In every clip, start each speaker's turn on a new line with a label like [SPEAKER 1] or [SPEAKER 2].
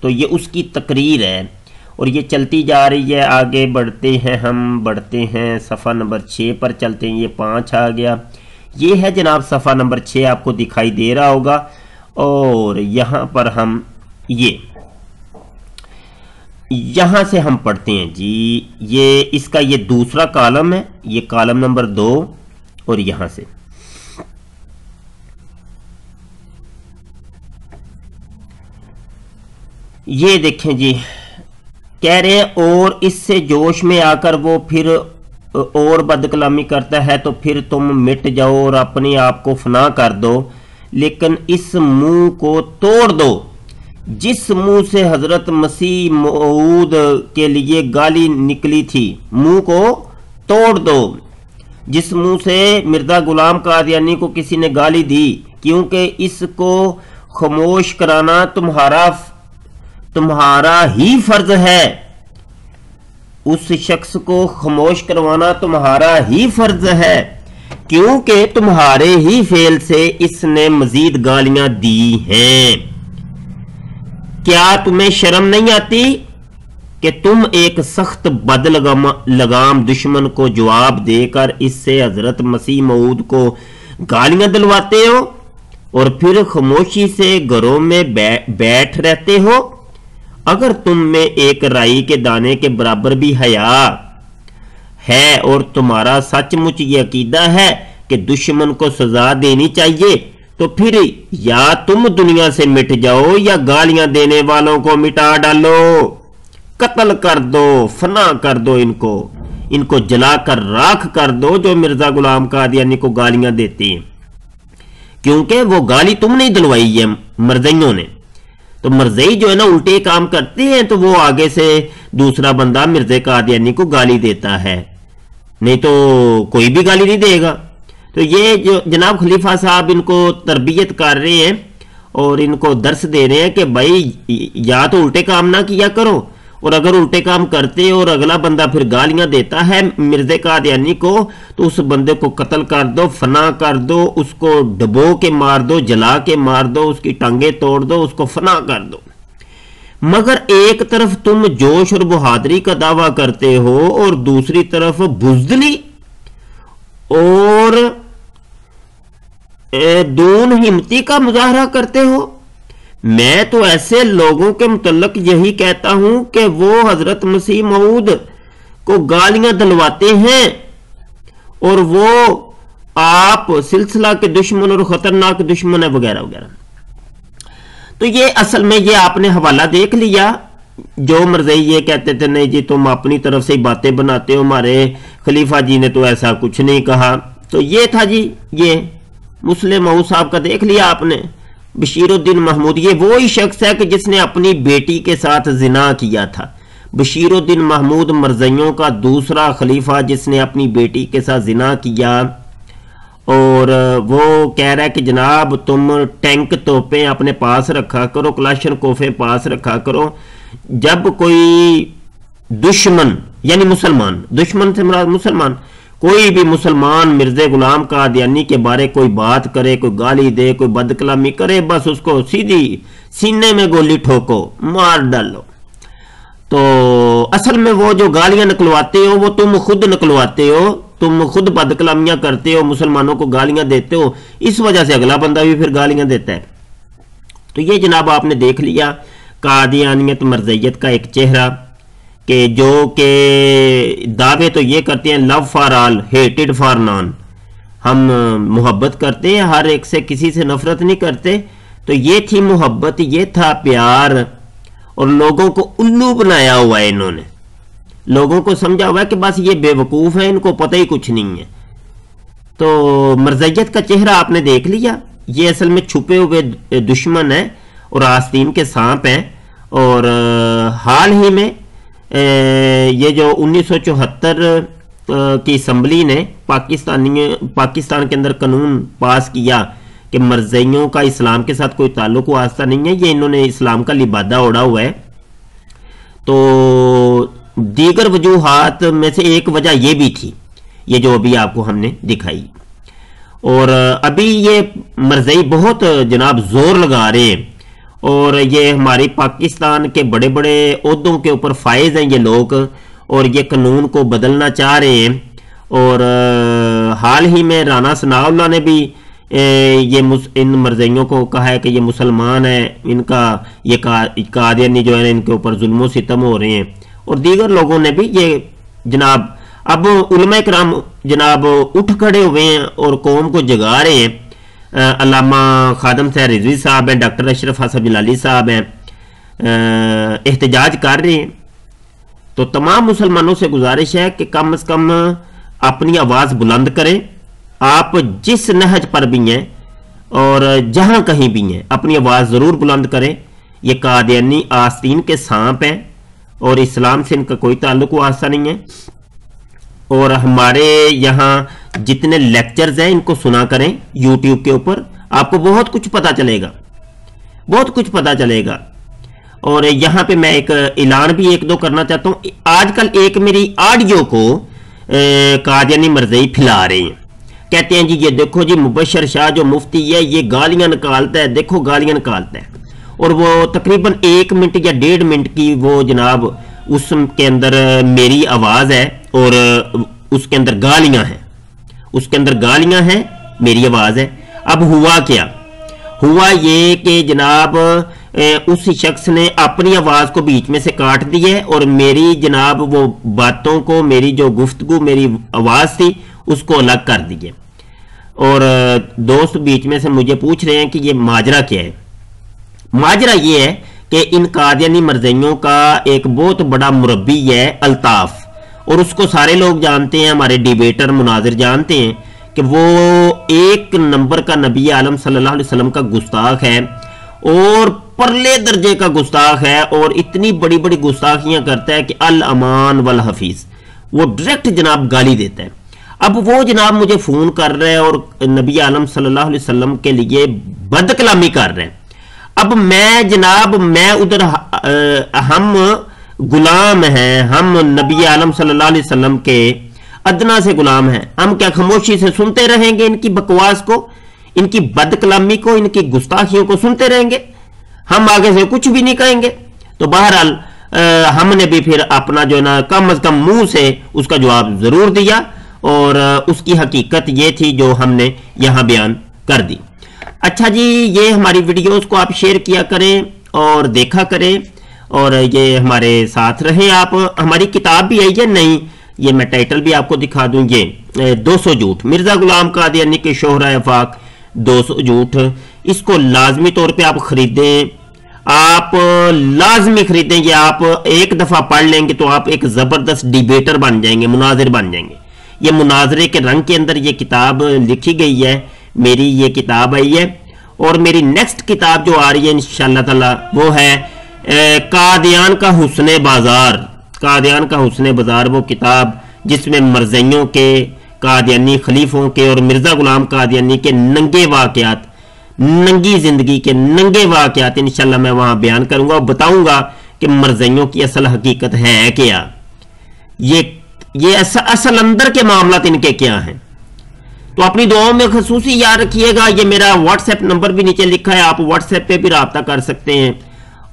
[SPEAKER 1] تو یہ اس کی تقریر ہے اور یہ چلتی جا رہی ہے. آگے بڑھتے ہیں، ہم بڑھتے ہیں صفحہ نمبر 6 پر چلتے ہیں. یہ 5 آ گیا. یہ ہے جناب صفحہ نمبر 6 آپ کو دکھائی دے رہا ہوگا. اور یہاں پر ہم یہاں سے ہم پڑھتے ہیں جی. یہ اس کا یہ دوسرا کالم ہے، یہ کالم نمبر 2. اور یہاں سے یہ دیکھیں جی، کہہ رہے ہیں اور اس سے جوش میں آ کر وہ پھر اور بد کلامی کرتا ہے تو پھر تم مٹ جاؤ اور اپنے آپ کو فنا کر دو، لیکن اس منہ کو توڑ دو جس منہ سے حضرت مسیح موعود کے لیے گالی نکلی تھی. منہ کو توڑ دو جس منہ سے مرزا غلام قادیانی کو کسی نے گالی دی، کیونکہ اس کو خاموش کرانا تمہارا ہی فرض ہے. اس شخص کو خاموش کروانا تمہارا ہی فرض ہے، کیونکہ تمہارے ہی فعل سے اس نے مزید گالیاں دی ہیں. کیا تمہیں شرم نہیں آتی کہ تم ایک سخت بد لگام دشمن کو جواب دے کر اس سے حضرت مسیح موعود کو گالیاں دلواتے ہو اور پھر خاموشی سے گھروں میں بیٹھ رہتے ہو؟ اگر تم میں ایک رائی کے دانے کے برابر بھی حیا ہے اور تمہارا سچ مچ یہ عقیدہ ہے کہ دشمن کو سزا دینی چاہیے، تو پھر یا تم دنیا سے مٹ جاؤ یا گالیاں دینے والوں کو مٹا ڈالو، قتل کر دو، فنا کر دو، ان کو جلا کر راکھ کر دو جو مرزا غلام قادیانی کو گالیاں دیتے ہیں، کیونکہ وہ گالی تم نہیں دلوائی ہے، مرزائیوں نے. تو مرزائی جو ہے نا الٹے کام کرتے ہیں تو وہ آگے سے دوسرا بندہ مرزا قادیانی کو گالی دیتا ہے، نہیں تو کوئی بھی گالی نہیں دے گا. تو یہ جو جناب خلیفہ صاحب ان کو تربیت کر رہے ہیں اور ان کو درس دے رہے ہیں کہ بھائی یا تو الٹے کام نہ کیا کرو، اور اگر الٹے کام کرتے اور اگلا بندہ پھر گالیاں دیتا ہے مرزا قادیانی کو تو اس بندے کو قتل کر دو، فنا کر دو، اس کو ڈبو کے مار دو، جلا کے مار دو، اس کی ٹانگیں توڑ دو، اس کو فنا کر دو. مگر ایک طرف تم جوش اور بہادری کا دعویٰ کرتے ہو اور دوسری طرف بزدلی اور دون ہمتی کا مظاہرہ کرتے ہو. میں تو ایسے لوگوں کے متعلق یہی کہتا ہوں کہ وہ حضرت مسیح موعود کو گالیاں دلواتے ہیں اور وہ آپ سلسلہ کے دشمن اور خطرناک دشمن ہے وغیرہ وغیرہ. تو یہ اصل میں یہ آپ نے حوالہ دیکھ لیا. جو مرزائی یہ کہتے تھے نہیں جی تم اپنی طرف سے باتیں بناتے ہو، ہمارے خلیفہ جی نے تو ایسا کچھ نہیں کہا. تو یہ تھا جی، یہ مسلم موعود صاحب کا دیکھ لیا آپ نے. بشیر الدین محمود یہ وہی شخص ہے کہ جس نے اپنی بیٹی کے ساتھ زنا کیا تھا. بشیر الدین محمود مرزائیوں کا دوسرا خلیفہ جس نے اپنی بیٹی کے ساتھ زنا کیا، اور وہ کہہ رہا ہے کہ جناب تم ٹینک توپیں اپنے پاس رکھا کرو، کلاشن کوفے پاس رکھا کرو. جب کوئی دشمن یعنی مسلمان، دشمن سے مراد مسلمان، کوئی بھی مسلمان مرزا غلام قادیانی کے بارے کوئی بات کرے، کوئی گالی دے، کوئی بد کلامی کرے، بس اس کو سیدھی سینے میں گولی ٹھوکو، مار ڈالو. تو اصل میں وہ جو گالیاں نکلواتے ہو وہ تم خود نکلواتے ہو، تم خود بد کلامیاں کرتے ہو، مسلمانوں کو گالیاں دیتے ہو، اس وجہ سے اگلا بندہ بھی پھر گالیاں دیتا ہے. تو یہ جناب آپ نے دیکھ لیا قادیانیت مرزائیت کا ایک چہرہ، کہ جو کہ دعوے تو یہ کرتے ہیں love for all hated for none, ہم محبت کرتے ہیں ہر ایک سے، کسی سے نفرت نہیں کرتے. تو یہ تھی محبت، یہ تھا پیار، اور لوگوں کو الو بنایا ہوا ہے. انہوں نے لوگوں کو سمجھا ہوا ہے کہ بس یہ بے وقوف ہیں، ان کو پتہ ہی کچھ نہیں ہے. تو مرزائیت کا چہرہ آپ نے دیکھ لیا. یہ اصل میں چھپے ہوئے دشمن ہیں اور آستین کے سانپ ہیں. اور حال ہی میں یہ جو 1974 کی اسمبلی نے پاکستان کے اندر قانون پاس کیا کہ مرزائیوں کا اسلام کے ساتھ کوئی تعلق واسطہ نہیں ہے، یہ انہوں نے اسلام کا لبادہ اوڑھا ہوا ہے. تو دیگر وجوہات میں سے ایک وجہ یہ بھی تھی، یہ جو ابھی آپ کو ہم نے دکھائی. اور ابھی یہ مرزائی بہت جناب زور لگا رہے ہیں اور یہ ہماری پاکستان کے بڑے بڑے عہدوں کے اوپر فائز ہیں یہ لوگ، اور یہ قانون کو بدلنا چاہ رہے ہیں۔ اور حال ہی میں رانا ثناء اللہ نے بھی ان مرزائیوں کو کہا ہے کہ یہ مسلمان ہیں، ان کا یہ قادیانی جو ہے ان کے اوپر ظلم و ستم ہو رہے ہیں، اور دیگر لوگوں نے بھی یہ جناب اب علماء کرام جناب اٹھ کھڑے ہوئے ہیں اور قوم کو جگا رہے ہیں۔ علامہ خادم صاحب رضوی صاحب ہیں، ڈاکٹر اشرف حسن جلالی صاحب ہیں، احتجاج کر رہے ہیں۔ تو تمام مسلمانوں سے گزارش ہے کہ کم از کم اپنی آواز بلند کریں، آپ جس نہج پر بھی ہیں اور جہاں کہیں بھی ہیں اپنی آواز ضرور بلند کریں۔ یہ قادیانی آستین کے سانپ ہیں اور اسلام سے ان کا کوئی تعلق واسطہ نہیں ہے، اور ہمارے یہاں جتنے لیکچرز ہیں ان کو سنا کریں یوٹیوب کے اوپر، آپ کو بہت کچھ پتا چلے گا، بہت کچھ پتا چلے گا۔ اور یہاں پہ میں ایک اعلان بھی ایک دو کرنا چاہتا ہوں۔ آج کل ایک میری آڈیو کو قادیانی مرزائی پھیلا رہے ہیں، کہتے ہیں جی یہ دیکھو جی مبشر شاہ جو مفتی ہے یہ گالیاں نکالتا ہے، دیکھو گالیاں نکالتا ہے، اور وہ تقریباً 1 منٹ یا 1.5 منٹ کی وہ جناب اس کے اندر میری آواز ہے اور اس کے اندر گالیاں ہیں، اس کے اندر گالیاں ہیں، میری آواز ہے۔ اب ہوا کیا؟ ہوا یہ کہ جناب اس شخص نے اپنی آواز کو بیچ میں سے کاٹ دی ہے اور میری جناب وہ باتوں کو، میری جو گفتگو میری آواز تھی اس کو الگ کر دی ہے۔ اور دوست بیچ میں سے مجھے پوچھ رہے ہیں کہ یہ ماجرا کیا ہے؟ ماجرا یہ ہے کہ ان قادیانی مرزائیوں کا ایک بہت بڑا مربی ہے الطاف، اور اس کو سارے لوگ جانتے ہیں، ہمارے ڈیبیٹر مناظر جانتے ہیں کہ وہ 1 نمبر کا نبی عالم صلی اللہ علیہ وسلم کا گستاخ ہے، اور پرلے درجے کا گستاخ ہے، اور اتنی بڑی بڑی گستاخیاں کرتا ہے کہ الامان والحفیظ، وہ ڈائریکٹ جناب گالی دیتا ہے۔ اب وہ جناب مجھے فون کر رہے ہیں اور نبی عالم صلی اللہ علیہ وسلم کے لیے بد کلامی کر رہے ہیں۔ اب میں جناب میں ادھر ہم غلام ہیں، ہم نبی عالم صلی اللہ علیہ وسلم کے ادنا سے غلام ہیں، ہم کیا خاموشی سے سنتے رہیں گے ان کی بکواس کو، ان کی بد کلامی کو، ان کی گستاخیوں کو سنتے رہیں گے؟ ہم آگے سے کچھ بھی نہیں کہیں گے؟ تو بہرحال ہم نے بھی پھر اپنا جو نا کم از کم منہ سے اس کا جواب ضرور دیا، اور اس کی حقیقت یہ تھی جو ہم نے یہاں بیان کر دی۔ اچھا جی، یہ ہماری ویڈیوز کو آپ شیئر کیا کریں اور دیکھا کریں، اور یہ ہمارے ساتھ رہیں آپ۔ ہماری کتاب بھی آئی ہے نہیں، یہ میں ٹائٹل بھی آپ کو دکھا دوں، یہ 200 جھوٹ، مرزا غلام قادیانی کے شہرہ افاق 200 جھوٹ۔ اس کو لازمی طور پہ آپ خریدیں، آپ لازمی خریدیں، یہ آپ ایک دفعہ پڑھ لیں گے تو آپ ایک زبردست ڈیبیٹر بن جائیں گے، مناظر بن جائیں گے۔ یہ مناظرے کے رنگ کے اندر یہ کتاب لکھی گئی ہے، میری یہ کتاب آئی ہے، اور میری نیکسٹ کتاب جو آ رہی ہے انشاءاللہ تعالی وہ ہے قادیان کا حسن بازار۔ قادیان کا حسن بازار وہ کتاب جس میں مرزائیوں کے، قادیانی خلیفوں کے اور مرزا غلام قادیانی کے ننگے واقعات، ننگی زندگی کے ننگے واقعات انشاءاللہ میں وہاں بیان کروں گا اور بتاؤں گا کہ مرزائیوں کی اصل حقیقت ہے کیا، یہ اصل اندر کے معاملات ان کے کیا ہیں۔ تو اپنی دعاؤں میں خصوصی یاد رکھیے گا۔ یہ میرا واٹس ایپ نمبر بھی نیچے لکھا ہے، آپ واٹس ایپ پہ بھی رابطہ کر سکتے ہیں،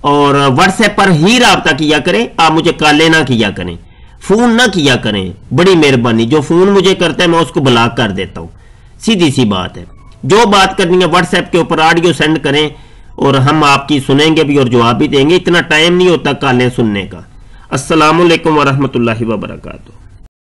[SPEAKER 1] اور واٹس ایپ پر ہی رابطہ کیا کریں، آپ مجھے کالیں نہ کیا کریں، فون نہ کیا کریں، بڑی مہربانی۔ جو فون مجھے کرتا ہے میں اس کو بلاک کر دیتا ہوں، سیدھی سی بات ہے۔ جو بات کرنی ہے واٹس ایپ کے اوپر آڈیو سینڈ کریں اور ہم آپ کی سنیں گے بھی اور جواب بھی دیں گے، اتنا ٹائم نہیں ہوتا کالیں سننے کا۔ السلام علیکم ورحمۃ اللہ وبرکاتہ۔